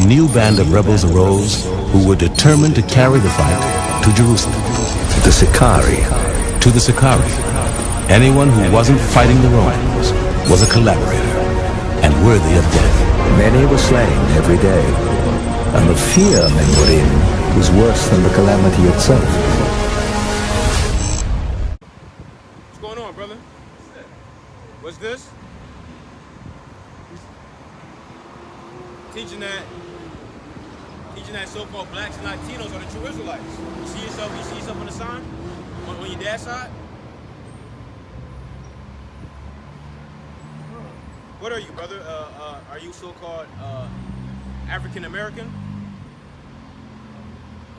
new band of rebels arose who were determined to carry the fight to Jerusalem. The Sicarii. To the Sicarii, anyone who wasn't fighting the Romans was a collaborator and worthy of death. Many were slain every day, and the fear men were in was worse than the calamity itself. What's going on, brother? What's this? Teaching that so-called blacks and Latinos are the true Israelites. You see yourself on the sign? On your dad's side? What are you, brother? Are you so-called African American?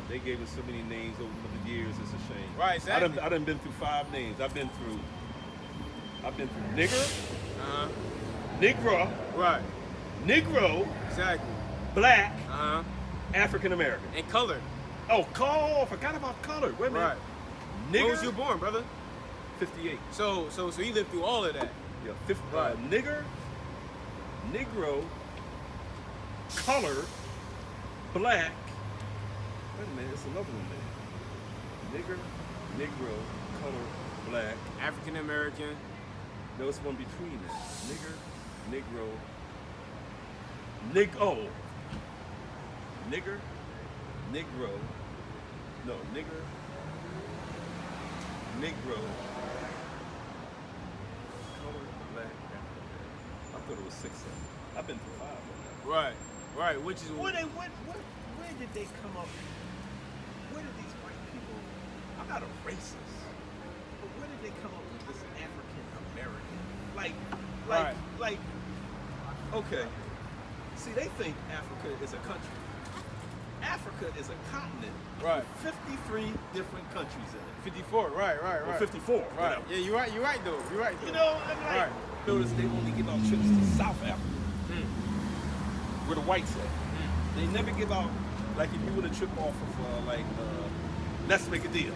They gave us so many names over the years. It's a shame. Right, exactly. I done been through 5 names. I've been through nigger, Negro, Right. Negro, Exactly. black, Uh-huh. African American. And colored. Oh, forgot about color. Wait a minute. Right. Nigger. When was you born, brother? 58. So you lived through all of that. Yeah, Right. Nigger, Negro, color, black. Wait a minute, it's another one there. Nigger, Negro, color, black. African American. No, it's one between that. Nigger, Negro, Nigger, Negro, no, Nigger, Negro, color, black, African. I thought it was 6 of them. I've been through 5 of them. Right. Which is Where did they come up? Where did these white people? I'm not a racist, but where did they come up with this African American? Like, okay. See, they think Africa is a country. Africa is a continent. Right. With 53 different countries in it. 54. Right. Or 54. Right. Whatever. Yeah, you're right though. You know, and Right. notice they only give out trips to South Africa, where the whites at. They never give out, like if you want to trip off of let's make a deal,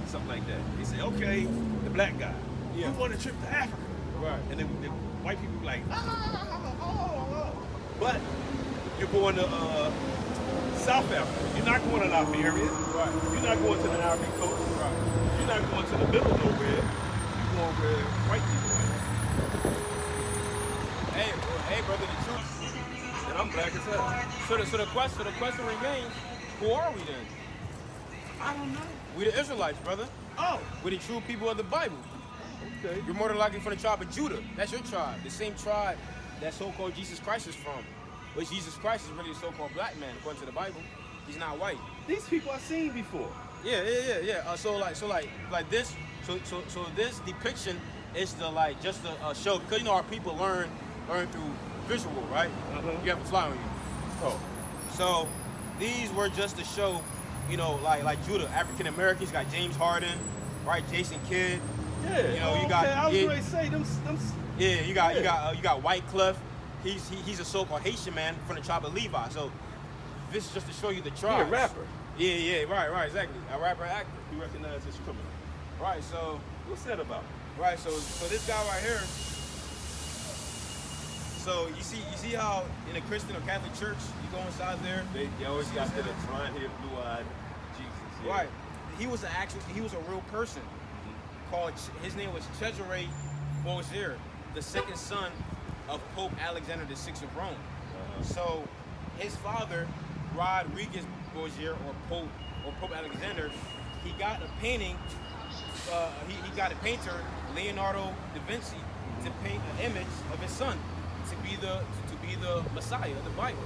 something like that. They say, okay, the black guy, Yeah. you want to trip to Africa, Right. and then the white people be like, but you're going to South Africa. You're not going to Liberia. Right. You're not going to the Ivory Coast. Right. You're not going to the middle of nowhere. You're going where white people are. Hey, brother, the truth. And I'm black as hell. So the question remains, who are we then? I don't know. We the Israelites, brother. Oh, We the true people of the Bible. okay. You're more than likely from the tribe of Judah. That's your tribe. The same tribe that so-called Jesus Christ is from. But Jesus Christ is really a so-called black man, according to the Bible. He's not white. These people I've seen before. Yeah. So this. So this depiction is just a show, because you know our people learn through visual, right? You have to fly on you. Oh. So these were just to show, you know, like Judah, African Americans. Got James Harden, right? Jason Kidd. Yeah. You know, you okay. got- I was yeah. going to say them. Yeah, you got Wycliffe. He's a so-called Haitian man from the tribe of Levi. So this is just to show you the tribe. a rapper. Yeah, right, exactly. A rapper, actor. You recognize this criminal. Right. So What's that about? right. So this guy right here. So you see how in a Christian or Catholic church you go inside there. They always got that blonde-haired, blue-eyed Jesus. Yeah. Right. He was a real person. His name was Cesare Borgia, the second son of Pope Alexander VI of Rome. So his father, Rodriguez Borgia, or Pope Alexander, he got a painting. He got a painter, Leonardo da Vinci, to paint an image of his son to be the Messiah of the Bible.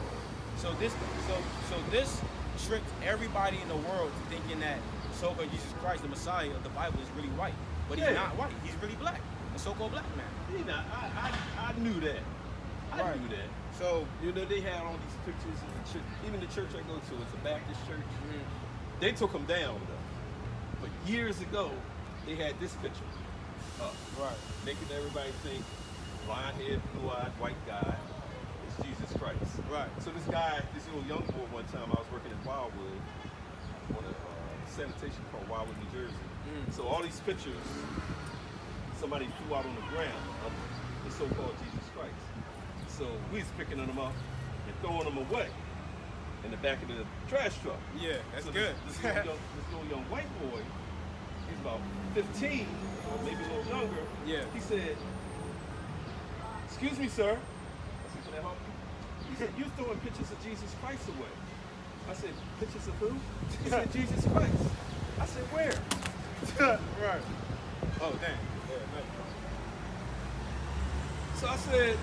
So this tricked everybody in the world to thinking that so-called Jesus Christ, the Messiah of the Bible, is really white. But he's not white. He's really black. A so-called black man. I knew that. I Right. knew that. So You know, they had all these pictures in the church. Even the church I go to, it's a Baptist church. They took them down, though. But years ago, they had this picture up, right. making everybody think blonde-haired, blue-eyed, white guy is Jesus Christ. Right. So this little young boy, one time I was working in Wildwood on a sanitation called Wildwood, New Jersey. So all these pictures, somebody threw out on the ground of the so-called Jesus Christ. So we was picking them up, and throwing them away in the back of the trash truck. Yeah, that's So good. This little young white boy, he's about 15, or maybe a little younger. Yeah. He said, "Excuse me, sir." I said, "Can I help you?" He said, "You're throwing pictures of Jesus Christ away." I said, "Pictures of who?" He said, "Jesus Christ." I said, "Where?" Right. Oh, dang. Yeah, no. So I said,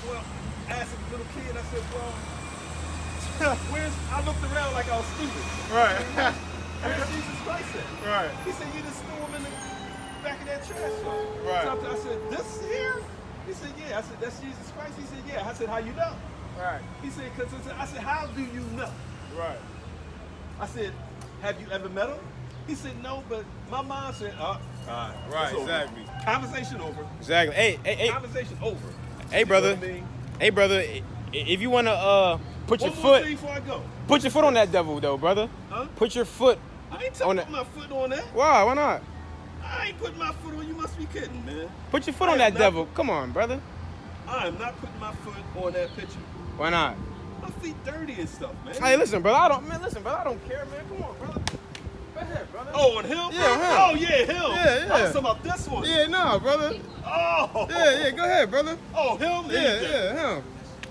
well, as a little kid, I said, well, I looked around like I was stupid. Right. Where's Jesus Christ at? Right. He said, you just threw him in the back of that trash truck. Right. So I said, this here? He said, yeah. I said, that's Jesus Christ? He said, yeah. I said, how you know? Right. He said, because I said, how do you know? Right. I said, have you ever met him? He said, no, but my mom said, Right, it's over. exactly. Conversation over. Exactly. Hey, Conversation over. hey, You brother. know what I mean? Hey, brother. If you wanna put your One more foot, thing before I go. put your foot on that devil, though, brother. Huh? Put your foot. I ain't On putting it. my foot on that. Why? Why not? I ain't putting my foot on. You must be kidding, man. Put your foot I on am that not- devil. Come on, brother. I am not putting my foot on that picture. Why not? My feet dirty and stuff, man. Hey, listen, brother. I don't care, man. Come on, brother. Go ahead, brother. Oh, on him? Yeah, him. Oh, yeah, him. Yeah, yeah. I was talking about this one. Yeah, no, brother. Oh. Yeah, go ahead, brother. Oh, him? Yeah, him.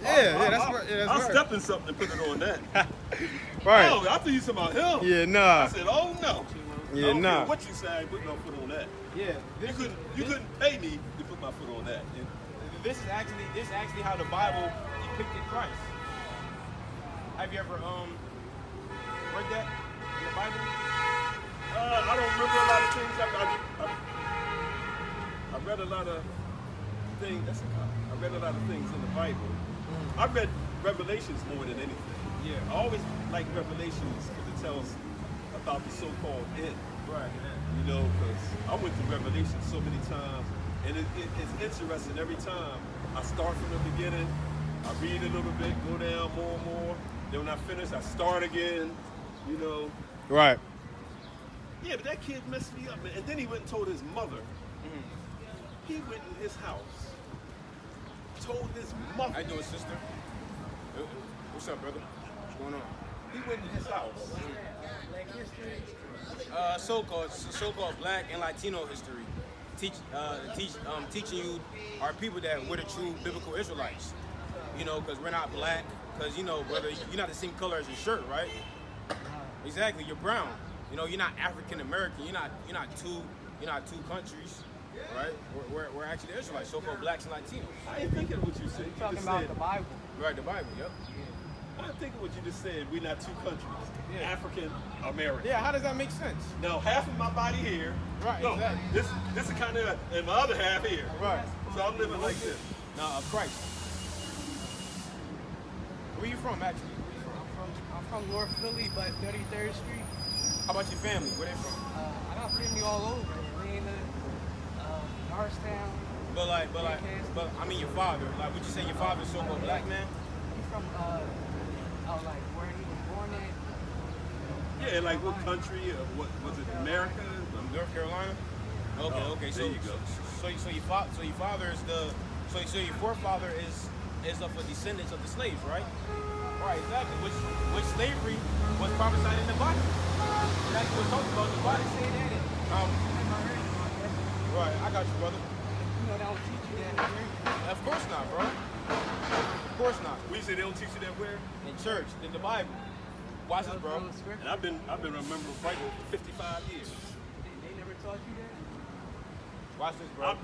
Yeah, that's right. Yeah, that's I'll right. step in something and put it on that. Right. Oh, I thought you talking about him. Yeah, I nah. said, oh, no. Yeah, I don't nah. care what you say, I ain't putting no foot on that. Yeah. You couldn't pay me to put my foot on that. This is actually how the Bible depicted Christ. Have you ever read that in the Bible? I don't remember a lot of things. I read a lot of things. That's a cop. I read a lot of things in the Bible. I read Revelations more than anything. Yeah. I always like Revelations because it tells about the so-called end. Right. You know, because I went through Revelation so many times, and it's interesting every time. I start from the beginning, I read a little bit, go down more and more. Then when I finish, I start again. You know. Right. Yeah, but that kid messed me up, man. And then he went and told his mother. He went in his house, told his mother. How you doing, sister? What's up, brother? What's going on? He went in his house. So-called Black and Latino history. Teaching you our people that we're the true biblical Israelites. You know, because we're not black. Because you know, brother, you're not the same color as your shirt, right? Exactly, you're brown. You know, you're not African American. You're not two countries, right? We're actually the Israelites, so-called blacks and Latinos. I ain't thinking what you said. You Talking just about said, the Bible. Right, the Bible. Yep. I'm thinking what you just said. We're not two countries. Yeah. African American. Yeah. How does that make sense? Now half of my body here. Right, No, exactly. this is kind of, and my other half here. Right. So I'm living like this. Now, Christ. Where you from, actually? I'm from North Philly, but 33rd Street. How about your family? Where they from? I got family all over. Atlanta, Norristown. But I mean your father. Like, would you say your father's so-called black man? He's from, like where he was born at. Yeah, like what country? What was it? America? North Carolina. Okay, Oh, okay. there you go. So your father is so your forefather is of the descendants of the slaves, right? Right, exactly. Which slavery was prophesied in the Bible. That's what talks about in the Bible. Say that. Right, I got you, brother. You know, they don't teach you that in church. Of course not, bro. Of course not. We say they don't teach you that where? In church, in the Bible. Watch this, bro. Those scriptures. And I've been remembering the Bible for 55 years. They never taught you that? Watch this, bro.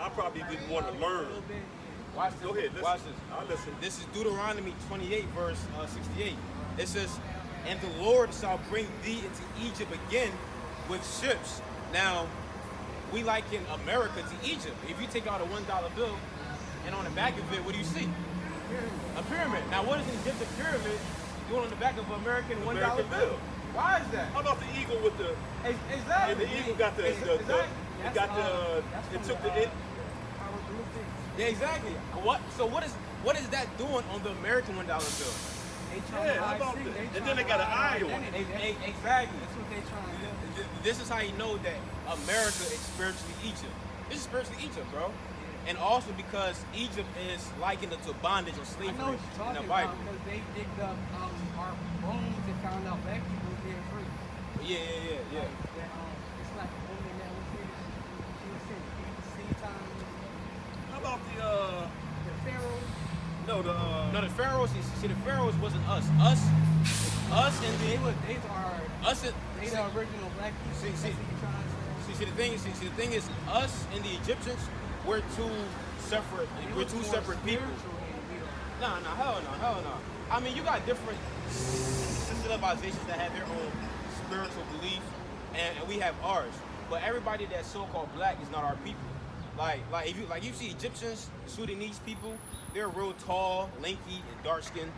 I probably didn't want to learn. A little bit. Watch this. Go ahead, listen. Watch this. I'll listen. This is Deuteronomy 28, verse 68. It says, "And the Lord shall bring thee into Egypt again with ships." Now, we liken America to Egypt. If you take out a $1 bill, and on the back of it, what do you see? A pyramid. Now, what is an Egyptian pyramid doing on the back of an American $1 American bill? bill. Why is that? How about the eagle with the? Exactly. And the eagle got the. It got the. It took the. Yeah, exactly. So what is that doing on the American $1 bill? They trying Yeah, to how hide about secret. that? And then they got an eye on it. Exactly. That's what they trying to do. This is how you know that America is spiritually Egypt. This is spiritually Egypt, bro. and also because Egypt is likened to bondage or I slavery know what you're in talking the about Bible. because they digged up our bones and found out black people was being free. Yeah. It's like a woman that was here. She was sent seed time. How about the The pharaohs. no the No, the pharaohs. See, the pharaohs wasn't us. Us and They the were. They are. us. And, They the original black people. See, That's what you're trying to say. see, the thing is, us and the Egyptians, we're two separate. It We're was two more separate people. spiritual than we are. No, hell no. I mean, you got different civilizations that have their own spiritual beliefs, and we have ours. But everybody that's so-called black is not our people. Like if you see Egyptians, Sudanese people, they're real tall, lanky, and dark skinned.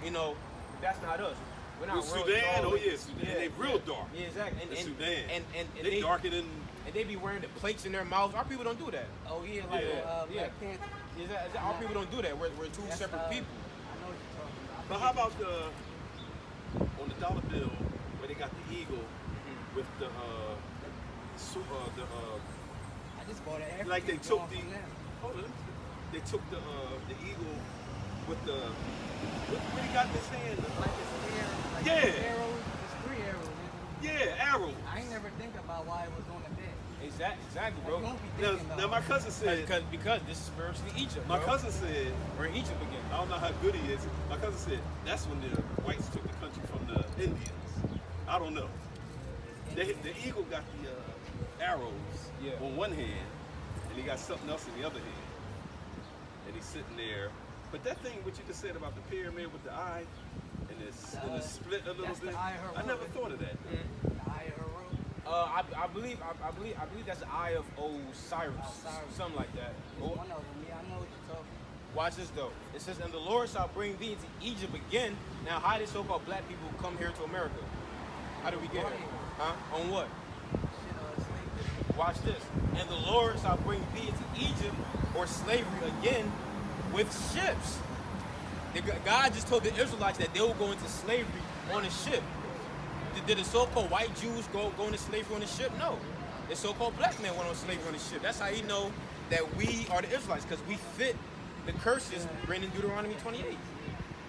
You know, that's not us. We're not real Sudan. tall, Oh lanky. yeah, Sudan. They real dark. Yeah, exactly. In Sudan. And they darker than. and they be wearing the plates in their mouths. Our people don't do that. Oh yeah, like Yeah. Black Panther. Our people don't do that. We're two That's, separate people. I know what you're talking about. But how about on the dollar bill where they got the eagle with the I just bought an African. like they took drawing the from them. hold on, they took the eagle with the what he got in his hand? Like it's hair, like Yeah. it's arrows. It's 3 arrows. Isn't Yeah, arrows. it? I ain't never think about why it was on the bed. Exactly, Like, bro. you don't be Now, thinking now though. my cousin said Because this is spiritually Egypt. my bro. cousin said We're in Egypt again. I don't know how good he is. My cousin said that's when the whites took the country from the Indians. I don't know. The eagle got the arrows Yeah. on one hand, and he got something else in the other hand. And he's sitting there. But that thing, what you just said about the pyramid with the eye, and it's split a little that's the bit. eye of I never Horus. thought of that. The eye of Horus. I believe that's the eye of Osiris, Osiris. something like that. It's one of them. Yeah, I know what you're talking about. Watch this though. It says, "And the Lord shall bring thee into Egypt again." Now, how did so-called black people come here to America? How did we get here? Huh? On what? Shit, slavery. Watch this. And the Lord shall bring thee into Egypt or slavery again with ships. God just told the Israelites that they will go into slavery on a ship. Did the so-called white Jews go into slavery on a ship? No. The so-called black men went on slavery on a ship. That's how you know that we are the Israelites, because we fit the curses written in Deuteronomy 28.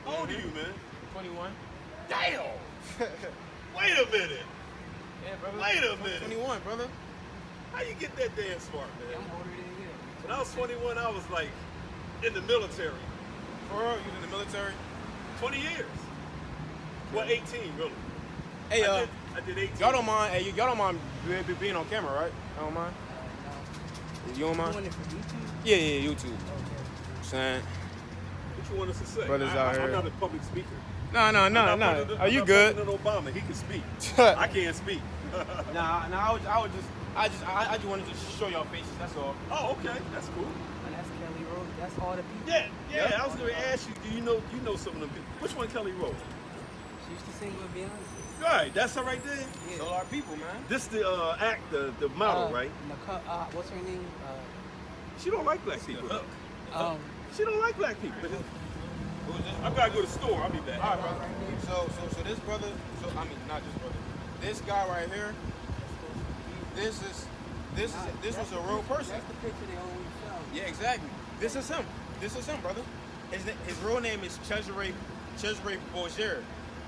How old are you, man? 21. Damn! Wait a minute. Yeah, brother. Wait a minute. 21, brother. How you get that damn smart, Yeah, man? I'm older than you. When I was 21, I was like in the military. For real, you in the military? 20 years. Well, 18, really. Hey, I did 18. y'all don't mind? Hey, y'all don't mind being on camera, right? Y'all don't mind? You don't No. mind? Doing it for YouTube? Yeah, YouTube. Okay. Saying. What you want us to say? Brothers out here. I'm not a public speaker. No. I'm not Are you I'm not good? President Obama, he can speak. I can't speak. Nah. I just wanted to show y'all faces. That's all. Oh, okay, that's cool. And that's Kelly Rose. That's all the people. Yeah. Yeah. I was gonna ask you. Do you know some of them people? Which one Kelly wrote? She used to sing with Beyonce. Right, that's her right there. Yeah. So are people, man. This the act, the model, right? What's her name? She don't like black people. She don't like black people. Who's this? I gotta go to the store. I'll be back. All right, brother. So this brother. Not this brother. This guy right here. This was a real person. That's the picture they always show. Yeah, exactly. This is him, brother. His real name is Cesare Borgia,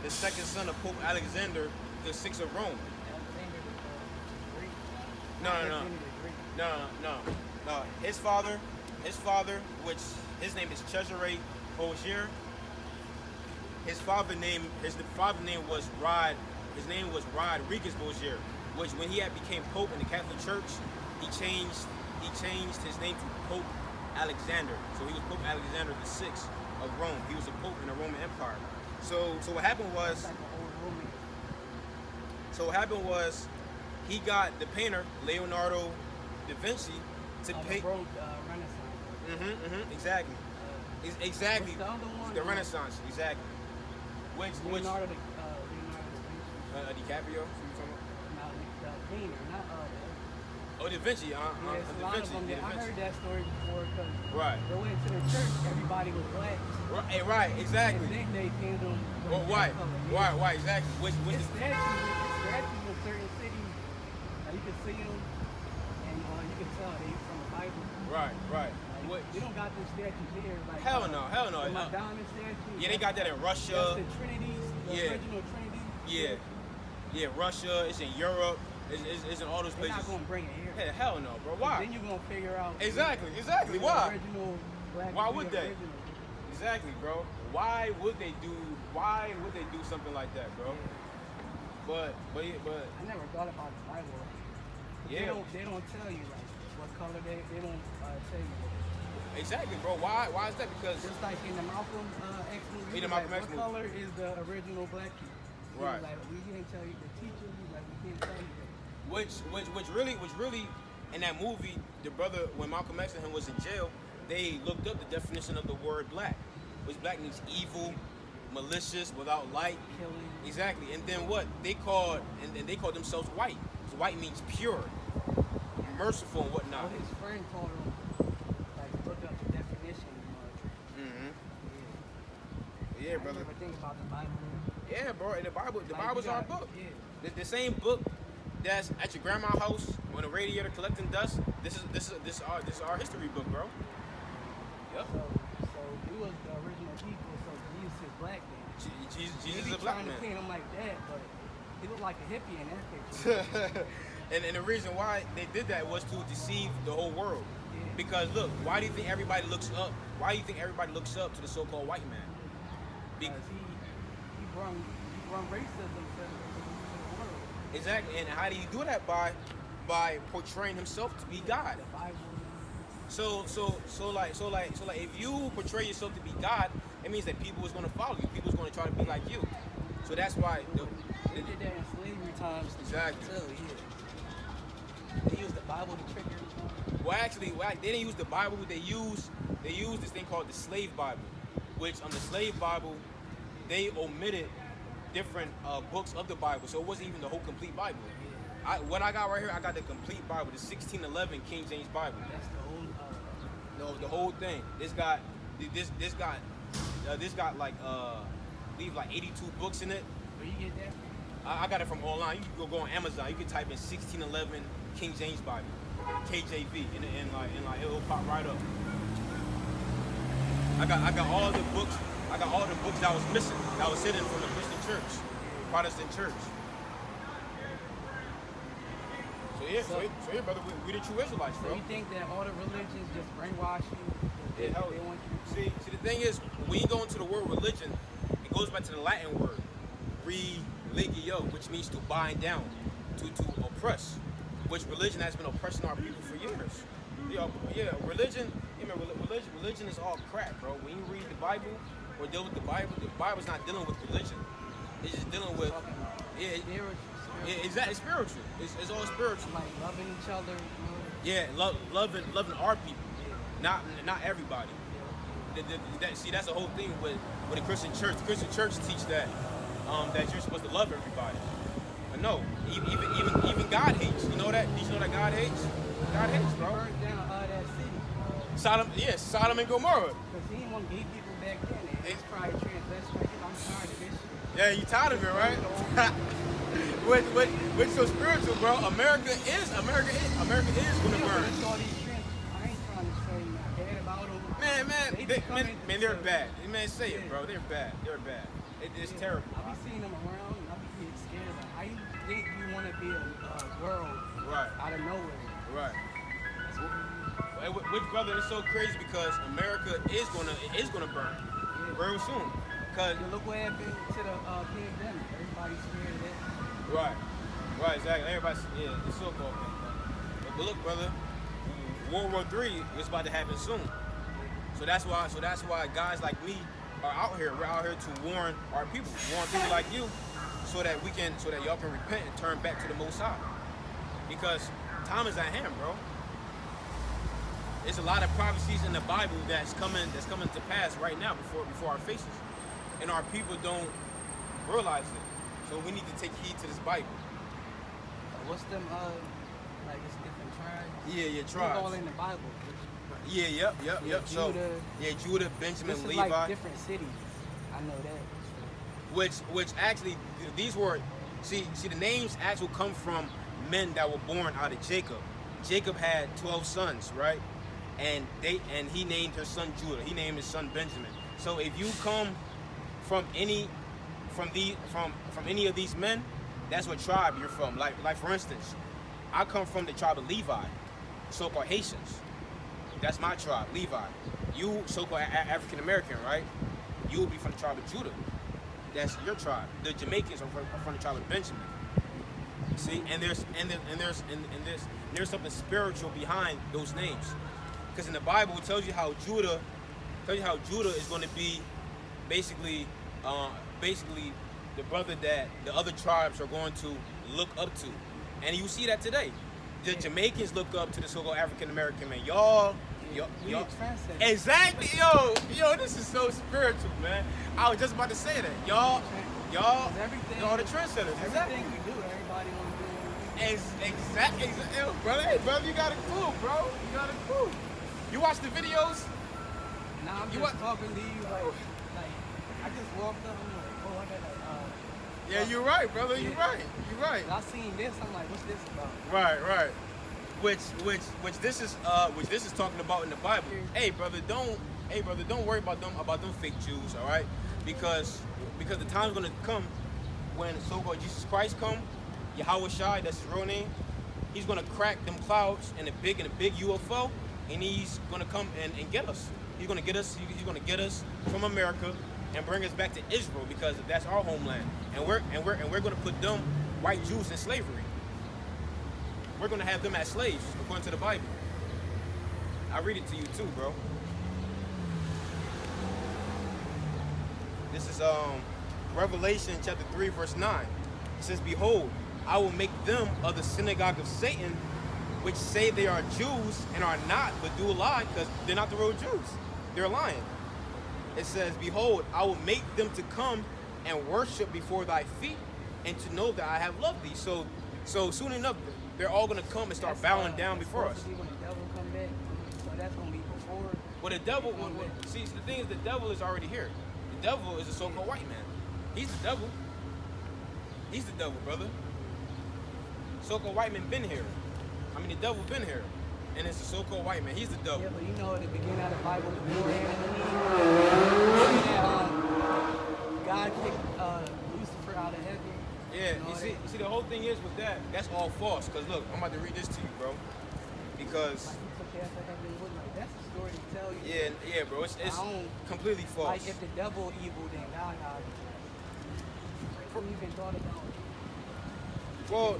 the second son of Pope Alexander the Sixth of Rome. Alexander the Greek. No. Alexander the Greek. No. His father, which his name is Cesare Borgia. His father name was Rod. His name was Rodriguez Borgia, which when he had became Pope in the Catholic Church, he changed his name to Pope Alexander. So he was Pope Alexander the Sixth of Rome. He was a Pope in the Roman Empire. So what happened was. Like an old Roman. So what happened was, he got the painter Leonardo da Vinci to paint. The Renaissance. Exactly. Exactly. What's the other one? The Renaissance. Exactly. Which Leonardo da Vinci. DiCaprio? Who you talking about? No, the painter, not Oh, Da Vinci. There's a Da lot of Vinci. them there. Da I Vinci. heard that story before because Right. they went to the church, everybody was black. Right. Exactly. And they painted them. Well, why? Exactly. Which It's statues in certain cities. You can see them, and you can tell they from the Bible. Right. Like, What? they don't got them statues here. Like, Hell no, hell no. The Madonna statue. Yeah, they got that in Russia. That's the Trinities, the Yeah. original Trinity. Yeah, yeah, Russia. It's in Europe. It's in all those They're places. not gonna bring it here. Hey, hell no, bro. Why? Then you're gonna figure out. Exactly. the Why? Original black. Why the would they? original. Exactly, bro. Why would they do something like that, bro? But I never thought about the Bible. yeah, They don't tell you like what color they don't tell you. exactly, bro. Why is that? Because Just like in the Malcolm X movie, In the like, Malcolm X what movie. color is the original black people? He was Right. Like we can't tell you. The teacher was like we can't tell you that. which really in that movie, the brother when Malcolm X and him was in jail, they looked up the definition of the word black, which black means evil, malicious, without light. Killing. Exactly, and then what they called they called themselves white. 'Cause white means pure, merciful, and whatnot. Well, his friend told him like look up the definition. Mm-hmm. Yeah. Yeah, I brother. never think about the Bible. Yeah, bro. And the Like, Bible's you our got- book. Yeah. The same book that's at your grandma's house on the radiator collecting dust. This is our history book, bro. Yep. So he was the original people. So Jesus is black man. Jesus They is be a black trying to man. paint him like that, but he looked like a hippie in that picture. and the reason why they did that was to deceive the whole world. Yeah. Because look, why do you think everybody looks up? Why do you think everybody looks up to the so-called white man? Be- Because he brung racism to the world. exactly. And how do you do that? By portraying himself to be God. The Bible. So like if you portray yourself to be God, it means that people is gonna follow you. People is gonna try to be like you. So that's why. They did that in slavery times. Exactly. Too, yeah. They used the Bible to trick everyone. Well, actually, they didn't use the Bible. They used this thing called the Slave Bible, which on the Slave Bible, they omitted different books of the Bible, so it wasn't even the whole complete Bible. What I got right here, I got the complete Bible, the 1611 King James Bible. That's the old. No, the whole thing. This got like I believe like 82 books in it. Where you get that from? I got it from online. You can go on Amazon. You can type in 1611 King James Bible, KJV, and like it'll pop right up. I got all the books. I got all the books that was missing, that was hidden from the Christian church, Protestant church. So yeah, brother, we the true Israelites, So bro. you think that all the religions just brainwash you? Yeah, hell They yeah. want you to See, the thing is, when you go into the word religion, it goes back to the Latin word, religio, which means to bind down, to oppress, which religion has been oppressing our people for years. Religion is all crap, bro. When you read the Bible or deal with the Bible's not dealing with religion. It's just dealing with, spiritual. exactly, spiritual. It's all spiritual. Like loving each other. You know? Yeah, loving our people, not everybody. See, that's the whole thing with the Christian church. The Christian church teach that that you're supposed to love everybody. But no, even God hates. You know that? Did you know that God hates? God hates, bro. Burned down that city. Sodom and Gomorrah. Because he didn't want gay people back then. And it's probably transvestite. I'm tired of this shit. Yeah, you tired of it, right? What's so spiritual, bro? America is gonna burn. It's all these trends. I ain't trying to say bad about them. Man, they're bad. Man, say it, bro. They're bad. It's terrible. I be seeing them around and I be getting scared. Like, how you think you want to be a world Right. out of nowhere? Right. Which, brother, it's so crazy because America is gonna burn real soon. Cause You look what happened to the pandemic. Everybody's scared of that. right, exactly. Everybody's it's so called pandemic. But look, brother, World War III is about to happen soon. So that's why guys like me are out here. We're out here to warn our people, like you, so that y'all can repent and turn back to the Most High. Because time is at hand, bro. There's a lot of prophecies in the Bible that's coming to pass right now before our faces, and our people don't realize it. So we need to take heed to this Bible. What's them, like it's different tribes? Yeah, It's all tribes. in the Bible. Yeah, yep. Yeah, So Judah. Judah, Benjamin, This is Levi. like different cities. I know that. Which actually these were see the names actually come from men that were born out of Jacob. Jacob had 12 sons, right? and he named her son Judah. He named his son Benjamin. So if you come from any of these men, that's what tribe you're from. Like for instance, I come from the tribe of Levi, so-called Haitians. That's my tribe, Levi. You so-called African American, right? You will be from the tribe of Judah. That's your tribe. The Jamaicans are from the tribe of Benjamin. See, and there's something spiritual behind those names, because in the Bible it tells you how Judah is going to be basically the brother that the other tribes are going to look up to, and you see that today. The Jamaicans look up to the so-called African American man. Y'all. Exactly, yo, this is so spiritual, man. I was just about to say that, y'all the trendsetters. Everything we do, everybody want to do. Exactly, yo, brother. Hey, brother, you got it cool, bro. You got it cool. You watch the videos? Nah, I'm just talking to you like I just walked up. I'm like, oh, I got that. Yeah, you're right, brother. Yeah. You're right. I seen this. I'm like, what's this about? Right. Which this is talking about in the Bible. Hey brother, don't worry about them fake Jews, all right? Because the time's gonna come when so-called Jesus Christ come, Yahweh Shai, that's his real name. He's gonna crack them clouds in a big UFO, and he's gonna come and get us. He's gonna get us from America and bring us back to Israel, because that's our homeland. And we're gonna put them white Jews in slavery. We're gonna have them as slaves, according to the Bible. I read it to you too, bro. This is Revelation chapter 3, verse 9. It says, "Behold, I will make them of the synagogue of Satan, which say they are Jews and are not, but do lie, because they're not the real Jews. They're lying." It says, "Behold, I will make them to come and worship before thy feet, and to know that I have loved thee." So soon enough, they're all gonna come and start bowing down before us. When the devil come back, so that's gonna be before. Well, the devil. See, the thing is, the devil is already here. The devil is a so-called white man. He's the devil. He's the devil, brother. So-called white man been here. I mean, the devil been here, and it's a so-called white man. He's the devil. Yeah, but you know, at the beginning of the Bible, before Adam and Eve, God kicked Lucifer out of heaven. Yeah, you see, the whole thing is with that, that's all false. Because look, I'm about to read this to you, bro. Because That's a story to tell you. yeah, bro. It's completely false. Like if the devil evil, then God. Who even thought about it?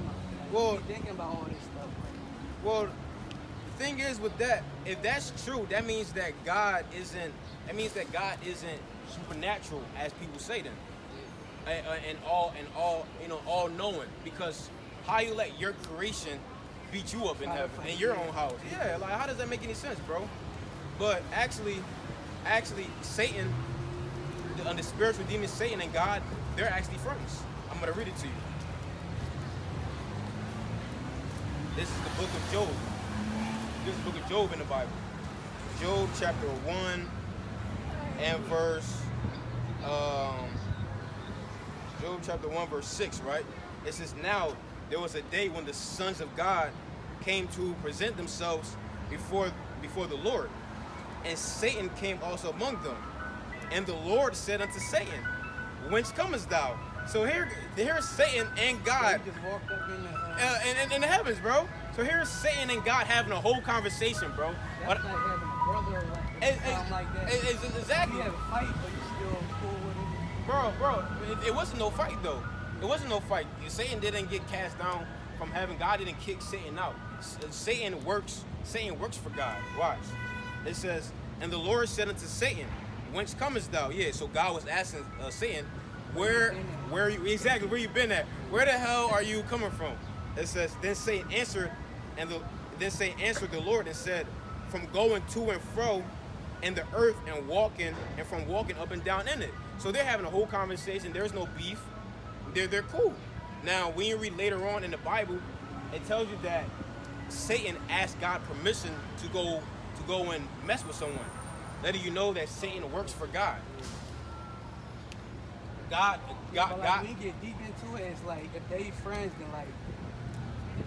Well, Thinking about all this stuff. well, the thing is with that, if that's true, that means that God isn't supernatural as people say then. And all knowing, because how you let your creation beat you up in heaven in your own house? Yeah, like how does that make any sense, bro? But actually, Satan, the spiritual demon Satan and God, they're actually friends. I'm gonna read it to you. This is the book of Job. This is the book of Job in the Bible. Job chapter 1 and verse. Job chapter 1 verse 6, right? It says, "Now there was a day when the sons of God came to present themselves before the Lord, and Satan came also among them. And the Lord said unto Satan, Whence comest thou?" So here's Satan and God He just walked up in the. in the heavens, bro. So here's Satan and God having a whole conversation, bro. That's like having a brother or something like that. Exactly. You have a fight, but you still cool with it. Bro, it wasn't no fight though. It wasn't no fight. Satan didn't get cast down from heaven. God didn't kick Satan out. Satan works for God. Watch. It says, "And the Lord said unto Satan, Whence comest thou?" Yeah, so God was asking Satan, where you been at? Where the hell are you coming from? It says, then Satan answered the Lord and said, "From going to and fro in the earth and from walking up and down in it." So they're having a whole conversation. There's no beef. They're cool. Now, when you read later on in the Bible, it tells you that Satan asked God permission to go and mess with someone, letting you know that Satan works for God. God. When you get deep into it, it's like if they friends, then like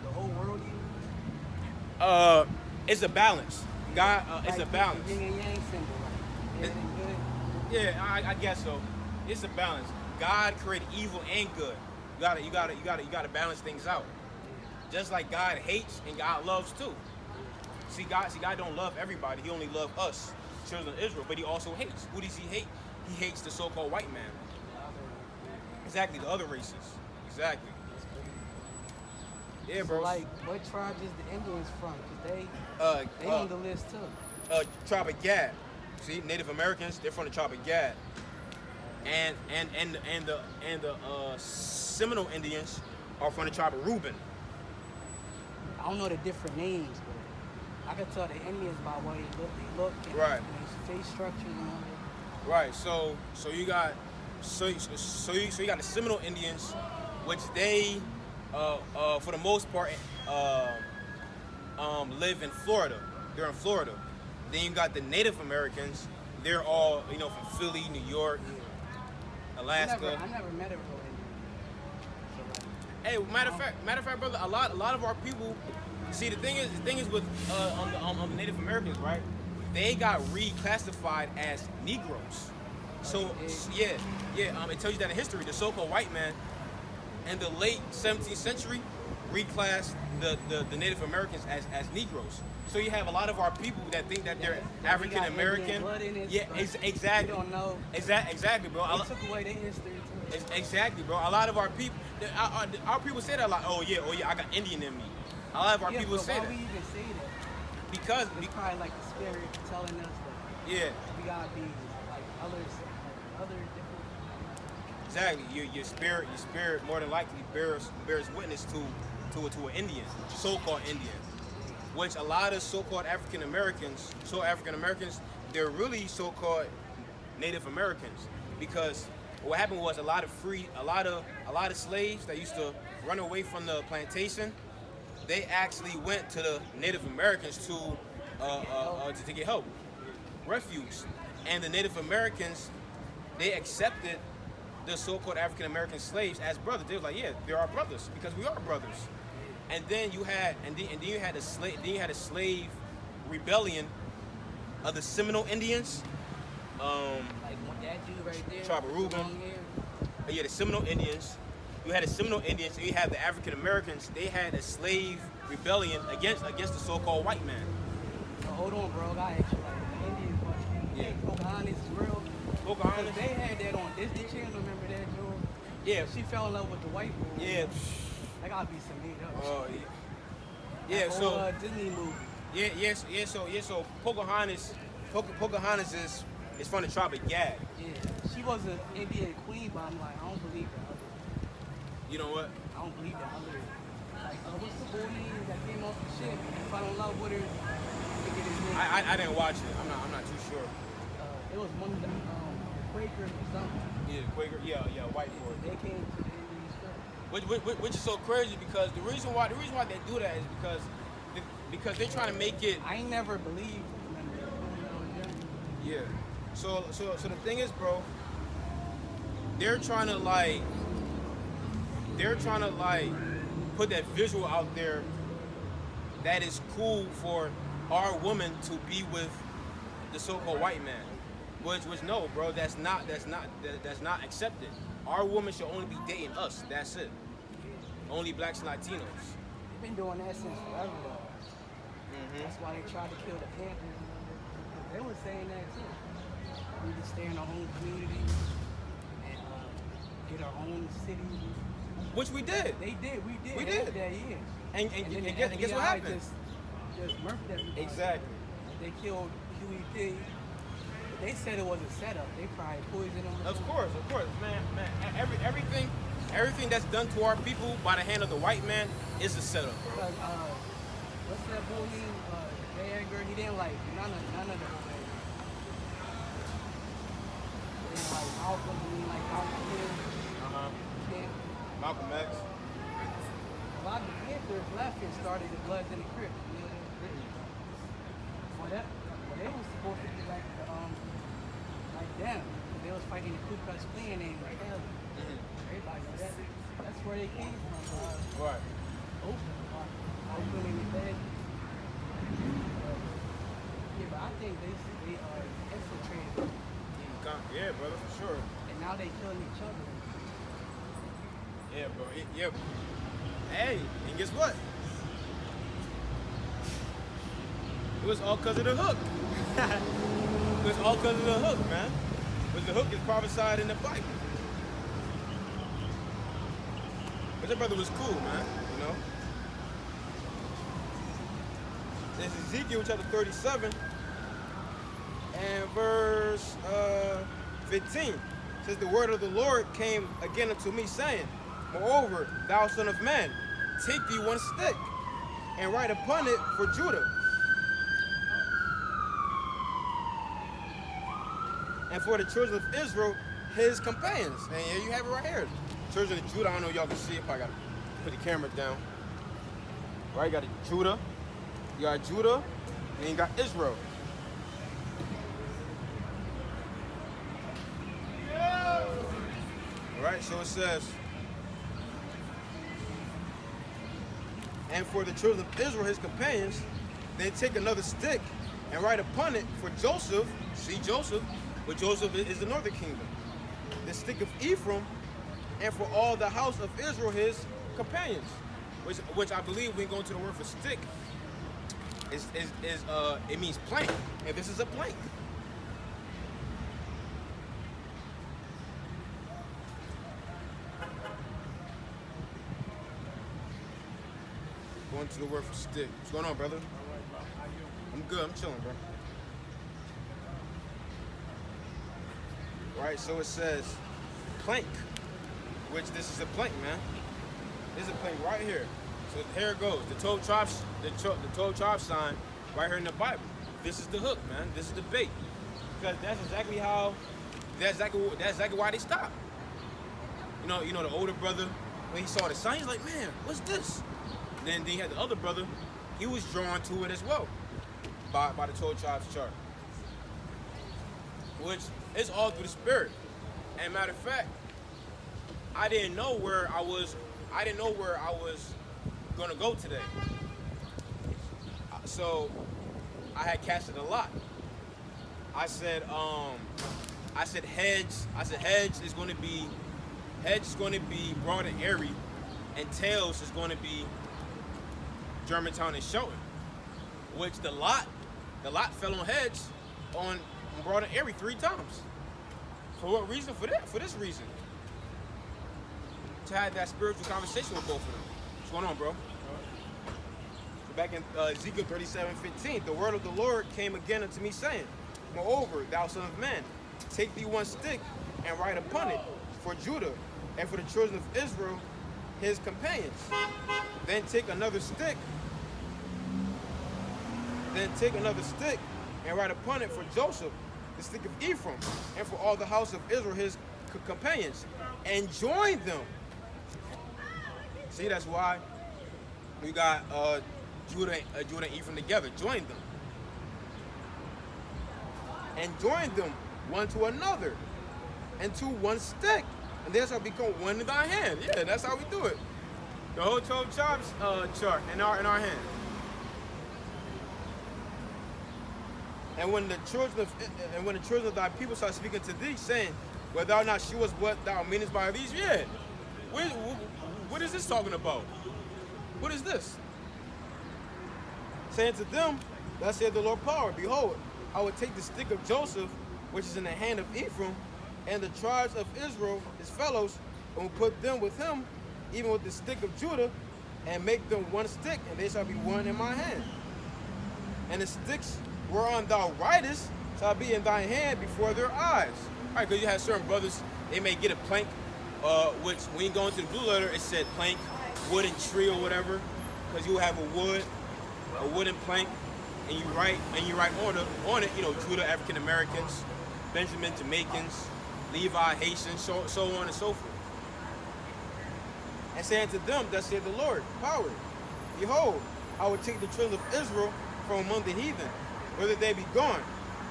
the whole world. It's a balance. God, it's Like a balance. Yin and yang symbol, like bad and good. Yeah, I guess so. It's a balance. God created evil and good. You gotta balance things out. Just like God hates and God loves too. See, God don't love everybody. He only loves us, children of Israel. But He also hates. Who does He hate? He hates the so-called white man. Exactly, the other races. Exactly. Yeah, So bro. like, what tribe is the Indians from? Cause they on the list too. Tribe of Gad. See, Native Americans, they're from the tribe of Gad. And the Seminole Indians are from the tribe of Reuben. I don't know the different names, but I can tell the Indians by what they look, and Right. their face structures and all that. Right. So you got you got the Seminole Indians, which they for the most part live in Florida. They're in Florida. Then you got the Native Americans. They're all from Philly, New York, Alaska. I never met a real Indian. So, Hey, matter of fact, brother, a lot of our people. See, the thing is with on the Native Americans, right? They got reclassified as Negroes. So yeah. It tells you that in history, the so-called white man in the late 17th century reclassed the Native Americans as Negroes. So you have a lot of our people that think that they're African American. Yeah, exactly. We don't know. Exactly, bro. They took away their history too. Exactly, bro. A lot of our people, our people say that like, oh yeah, I got Indian in me. A lot of our people but say why that we even say that? because It's probably like the spirit telling us that yeah, we gotta be like other different. exactly. Your spirit more than likely bears witness to an Indian, so-called Indian, which a lot of so-called African Americans, they're really so-called Native Americans because what happened was a lot of slaves that used to run away from the plantation, they actually went to the Native Americans to get help, refuge, and the Native Americans, they accepted the so-called African American slaves as brothers. They was like, yeah, they're our brothers because we are brothers. And then you had a slave rebellion of the Seminole Indians. Like that dude right there. Tribe of Reuben. long hair. Yeah, the Seminole Indians. You had the Seminole Indians, and you had the African Americans. They had a slave rebellion against the so-called white man. So hold on, bro. I actually like the Indian question. Yeah. Pocahontas is real. Pocahontas. They had that on Disney Channel. Remember that, Joe? Yeah. She fell in love with the white boy. Yeah. That gotta be some made up. Oh, shit. yeah. Yeah. That So. whole, Disney movie. So Pocahontas is from the tribe of Gad. Yeah. She was an Indian queen, but I'm like, I don't believe that. You know what? I don't believe that other. Like, what's the boy name that came off the ship and fell in love with her? Forget his name. I didn't watch it. I'm not too sure. It was one of the Quakers or something. Yeah, Quaker. Yeah, white boy. They came to the Indian strip. Which is so crazy because the reason why they do that is because they're trying to make it. I ain't never believed. Yeah. So the thing is, bro, they're trying to put that visual out there that is cool for our woman to be with the so-called white man. Which no, bro, that's not accepted. Our woman should only be dating us. That's it. Only blacks and Latinos. They've been doing that since forever, though. That's why they tried to kill the Panthers. They were saying that too. We need to stay in our own community and get our own city. Which we did. They did. We did. We After did. that year. And then the guess what FBI happened? Just murdered everybody. Exactly. They killed QED. They said it was a setup. They probably poisoned them. Of course, man. Everything that's done to our people by the hand of the white man is a setup, bro. Because, what's that boy name? J. Edgar. He didn't like none of them. He didn't like Malcolm. He didn't like Malcolm X. Malcolm X. A lot of the Panthers left and started the Bloods and the Crips. You know, they was supposed to be like them. They was fighting the Ku Klux Klan and everybody know that. That's where they came from. Right. Oakland in the bed. Yeah, but I think they infiltrated, Yeah, brother, for sure. and now they killing each other. Yeah, bro. Yeah. Hey, and guess what? It was all because of the hook. It was all because of the hook, man. Because the hook is prophesied in the Bible. But that brother was cool, man. You know. There's Ezekiel chapter 37 and verse 15. It says, the word of the Lord came again unto me, saying, moreover, thou son of man, take thee one stick, and write upon it for Judah, and for the children of Israel, his companions. And here you have it right here. Children of Judah, I don't know if y'all can see it, probably gotta put the camera down. Right, you got Judah, and then you got Israel. Right, so it says, and for the children of Israel, his companions, they take another stick and write upon it for Joseph, see Joseph, but Joseph is the northern kingdom, the stick of Ephraim, and for all the house of Israel, his companions, which I believe when going to the word for stick, it means plank, and this is a plank. Going to the word for stick. What's going on, brother? I'm good. I'm chilling, bro. Right, so it says plank, which this is a plank, man. This is a plank right here. So here it goes. The 12 tribes, the 12 tribe sign right here in the Bible. This is the hook, man. This is the bait. Because that's exactly why they stopped. You know the older brother, when he saw the sign, he's like, man, what's this? Then he had the other brother, he was drawn to it as well by the 12 tribes chart. Which is all through the spirit. And matter of fact, I didn't know where I was gonna go today. So I had casted a lot. I said hedge is gonna be broad and airy, and tails is gonna be Germantown and Shelton, which the lot fell on heads on broad and airy 3 times. For what reason? For this reason. To have that spiritual conversation with both of them. What's going on, bro? So back in Ezekiel 37:15, the word of the Lord came again unto me, saying, moreover, thou son of man, take thee one stick and write upon it for Judah and for the children of Israel, his companions. Then take another stick and write upon it for Joseph, the stick of Ephraim, and for all the house of Israel, his companions, and join them. See, that's why we got Judah and Ephraim together. Join them. And join them one to another, and to one stick. And they shall become one in thy hand. Yeah, that's how we do it. The whole 12 tribes chart in our hand. And when the children of thy people start speaking to thee, saying, "Wilt thou not shew us what thou meanest by these?" Yeah. What is this talking about? What is this? Saying to them, thus saith the Lord power, behold, I will take the stick of Joseph, which is in the hand of Ephraim, and the tribes of Israel, his fellows, and will put them with him, even with the stick of Judah, and make them one stick, and they shall be one in my hand. And the sticks whereon thou writest shall be in thy hand before their eyes. All right, because you have certain brothers, they may get a plank, which when you go into the blue letter, it said plank, wooden tree or whatever, because you have a wooden plank, and you write on it, Judah, African Americans, Benjamin, Jamaicans, Levi, Haitians, so on and so forth. And saying to them, thus saith the Lord, power, behold, I will take the children of Israel from among the heathen, whether they be gone,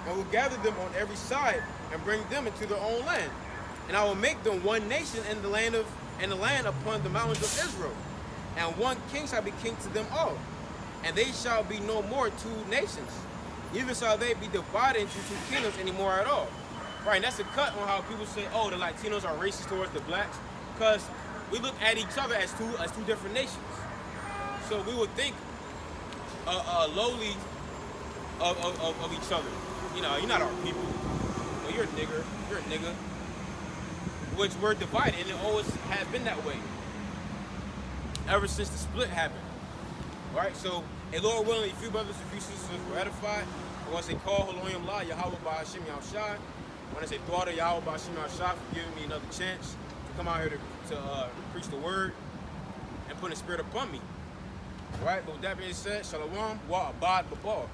and will gather them on every side, and bring them into their own land. And I will make them one nation in the land upon the mountains of Israel, and one king shall be king to them all. And they shall be no more 2 nations, Neither shall they be divided into two kingdoms anymore at all. Right, and that's a cut on how people say, oh, the Latinos are racist towards the blacks, because we look at each other as two different nations. So we would think lowly of each other. You know, you're not our people. Well, you're a nigger. You're a nigga. Which we're divided, and it always has been that way. Ever since the split happened. Right? So, and Lord willing, a few brothers and few sisters were edified. And once they call Haloyim La, Yahweh by Hashem Yahushai. When I say daughter Yahweh by Hashem Yahushai for giving me another chance to come out here to preach the word and put the spirit upon me. Right? But with that being said, Shalom, Wa Abad Babal.